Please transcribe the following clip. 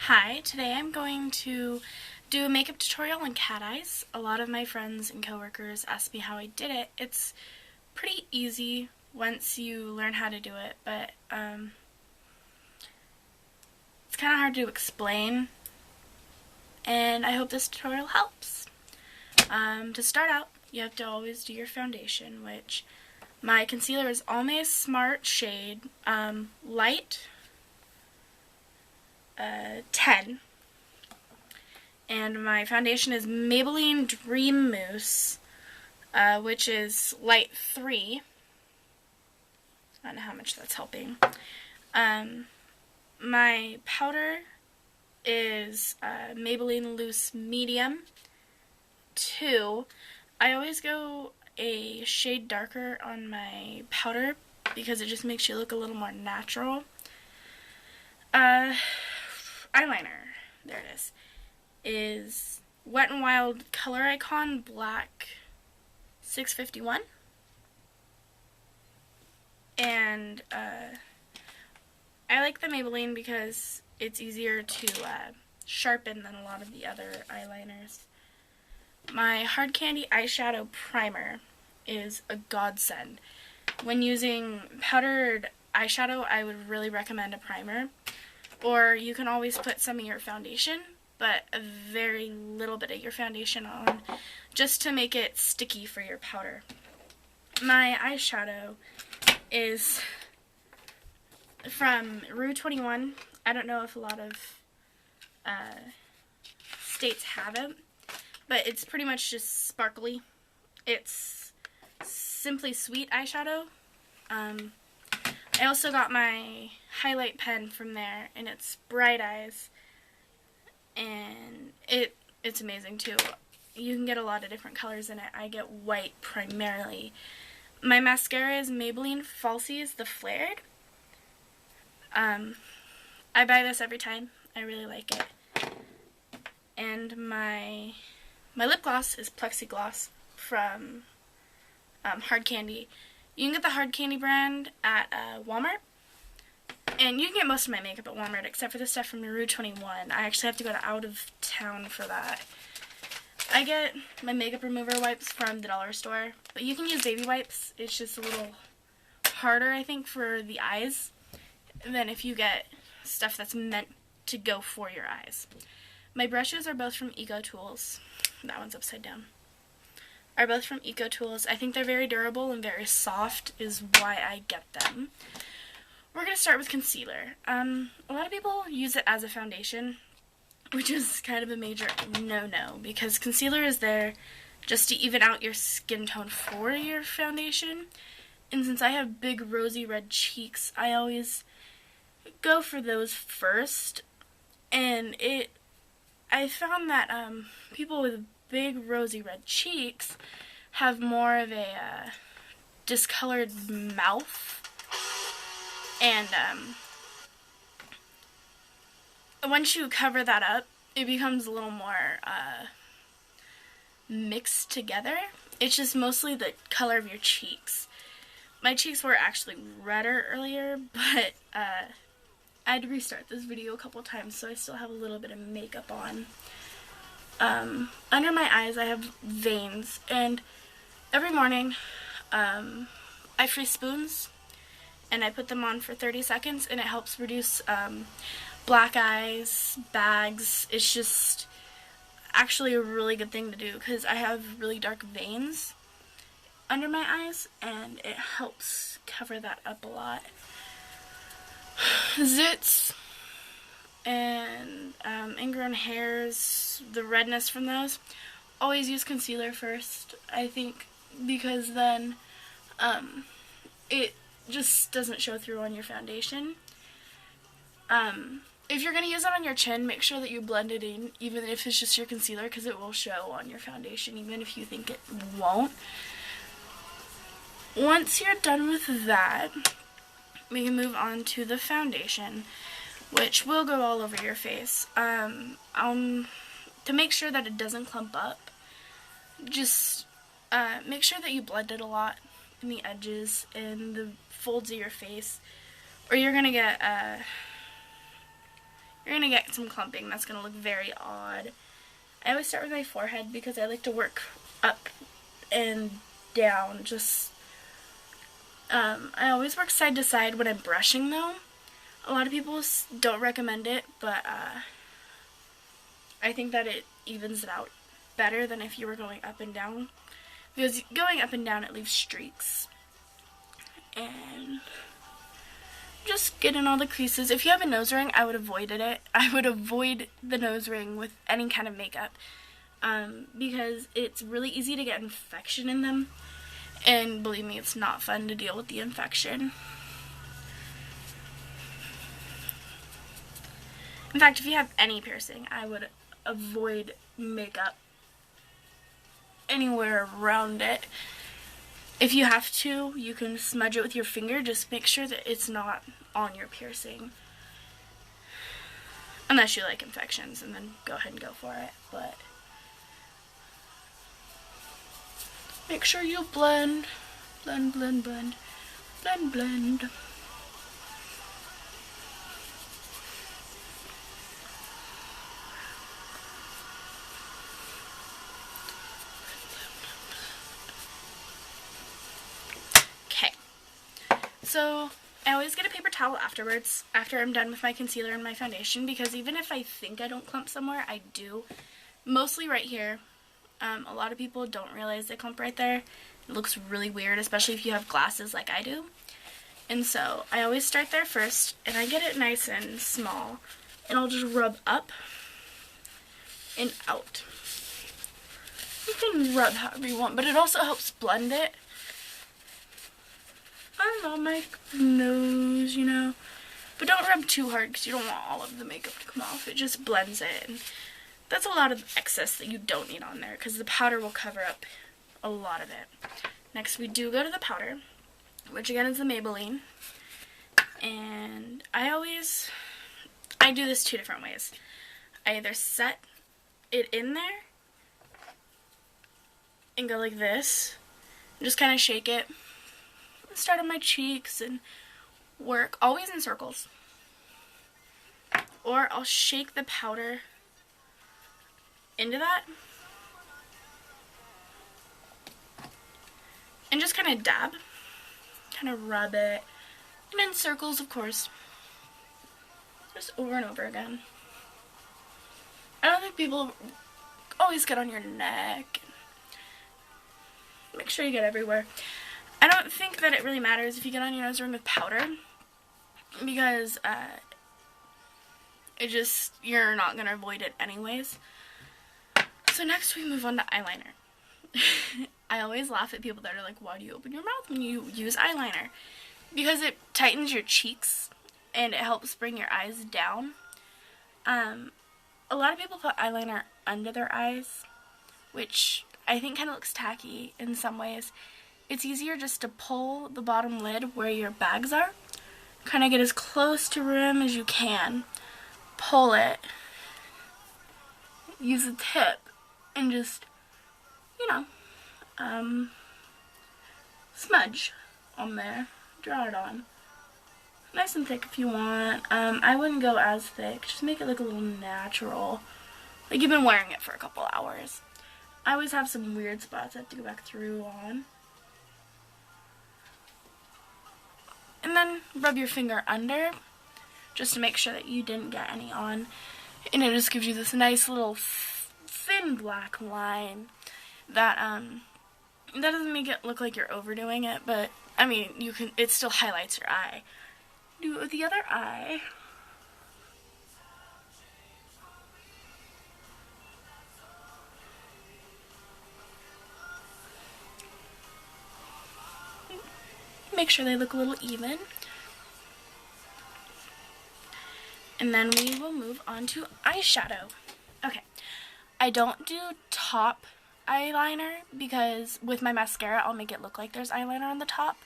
Hi, today I'm going to do a makeup tutorial on cat eyes. A lot of my friends and coworkers asked me how I did it. It's pretty easy once you learn how to do it, but it's kind of hard to explain, and I hope this tutorial helps. To start out, you have to always do your foundation, which my concealer is Always Smart shade Light 10, and my foundation is Maybelline Dream Mousse, which is Light 3. I don't know how much that's helping. My powder is Maybelline Loose Medium 2. I always go a shade darker on my powder because it just makes you look a little more natural. Eyeliner, there it is Wet n Wild Color Icon Black 651. And I like the Maybelline because it's easier to sharpen than a lot of the other eyeliners. My Hard Candy eyeshadow primer is a godsend. When using powdered eyeshadow, I would really recommend a primer. Or you can always put some of your foundation, but a very little bit of your foundation on, just to make it sticky for your powder. My eyeshadow is from Rue 21. I don't know if a lot of states have it, but it's pretty much just sparkly. It's Simply Sweet eyeshadow. I also got my highlight pen from there, and it's Bright Eyes, and it's amazing too. You can get a lot of different colors in it. I get white primarily. My mascara is Maybelline Falsies The Flared. I buy this every time. I really like it. And my lip gloss is Plexigloss from Hard Candy. You can get the Hard Candy brand at Walmart. And you can get most of my makeup at Walmart except for the stuff from Rue 21. I actually have to go to out of town for that. I get my makeup remover wipes from the dollar store, but you can use baby wipes. It's just a little harder, I think, for the eyes than if you get stuff that's meant to go for your eyes. My brushes are both from Eco Tools. That one's upside down. Are both from Eco Tools. I think they're very durable and very soft is why I get them. We're going to start with concealer. A lot of people use it as a foundation, which is kind of a major no-no, because concealer is there just to even out your skin tone for your foundation. And since I have big rosy red cheeks, I always go for those first. And I found that people with big rosy red cheeks have more of a discolored mouth, and once you cover that up, it becomes a little more mixed together. It's just mostly the color of your cheeks. My cheeks were actually redder earlier, but I had to restart this video a couple times, so I still have a little bit of makeup on. Under my eyes I have veins, and every morning I free spoons and I put them on for 30 seconds, and it helps reduce black eyes, bags. It's just actually a really good thing to do because I have really dark veins under my eyes, and it helps cover that up a lot. Zits and ingrown hairs, the redness from those, always use concealer first, I think, because then it just doesn't show through on your foundation. If you're going to use it on your chin, make sure that you blend it in, even if it's just your concealer, because it will show on your foundation, even if you think it won't. Once you're done with that, we can move on to the foundation, which will go all over your face. To make sure that it doesn't clump up, just make sure that you blend it a lot in the edges and the folds of your face, or you're going to get you're going to get some clumping. That's going to look very odd. I always start with my forehead because I like to work up and down. Just, I always work side to side when I'm brushing though. A lot of people don't recommend it, but I think that it evens it out better than if you were going up and down. Because going up and down, it leaves streaks. And just get in all the creases. If you have a nose ring, I would avoid it. I would avoid the nose ring with any kind of makeup. Because it's really easy to get infection in them. And believe me, it's not fun to deal with the infection. In fact, if you have any piercing, I would avoid makeup anywhere around it. If you have to, you can smudge it with your finger. Just make sure that it's not on your piercing. Unless you like infections, and then go ahead and go for it. But make sure you blend. Blend, blend, blend. Blend, blend. So, I always get a paper towel afterwards, after I'm done with my concealer and my foundation, because even if I think I don't clump somewhere, I do. Mostly right here. A lot of people don't realize they clump right there. It looks really weird, especially if you have glasses like I do. And so, I always start there first, and I get it nice and small, and I'll just rub up and out. You can rub however you want, but it also helps blend it. I don't know, my nose, you know. But don't rub too hard because you don't want all of the makeup to come off. It just blends it. And that's a lot of excess that you don't need on there because the powder will cover up a lot of it. Next, we do go to the powder, which again is the Maybelline. And I do this two different ways. I either set it in there and go like this, and just kind of shake it. Start on my cheeks and work, always in circles. Or I'll shake the powder into that and just kind of dab, kind of rub it, and in circles, of course, just over and over again. I don't think people always get on your neck. Make sure you get everywhere. I don't think that it really matters if you get on your nose ring with powder, because you're not going to avoid it anyways. So next we move on to eyeliner. I always laugh at people that are like, why do you open your mouth when you use eyeliner? Because it tightens your cheeks and it helps bring your eyes down. A lot of people put eyeliner under their eyes, which I think kind of looks tacky in some ways. It's easier just to pull the bottom lid where your bags are. Kind of get as close to rim as you can. Pull it. Use the tip. And just, you know, smudge on there. Draw it on. Nice and thick if you want. I wouldn't go as thick. Just make it look a little natural. Like you've been wearing it for a couple hours. I always have some weird spots I have to go back through on. And then rub your finger under, just to make sure that you didn't get any on. And it just gives you this nice little thin black line that that doesn't make it look like you're overdoing it, but I mean, it still highlights your eye. Do it with the other eye. Make sure they look a little even. And then we will move on to eyeshadow. Okay, I don't do top eyeliner because with my mascara I'll make it look like there's eyeliner on the top.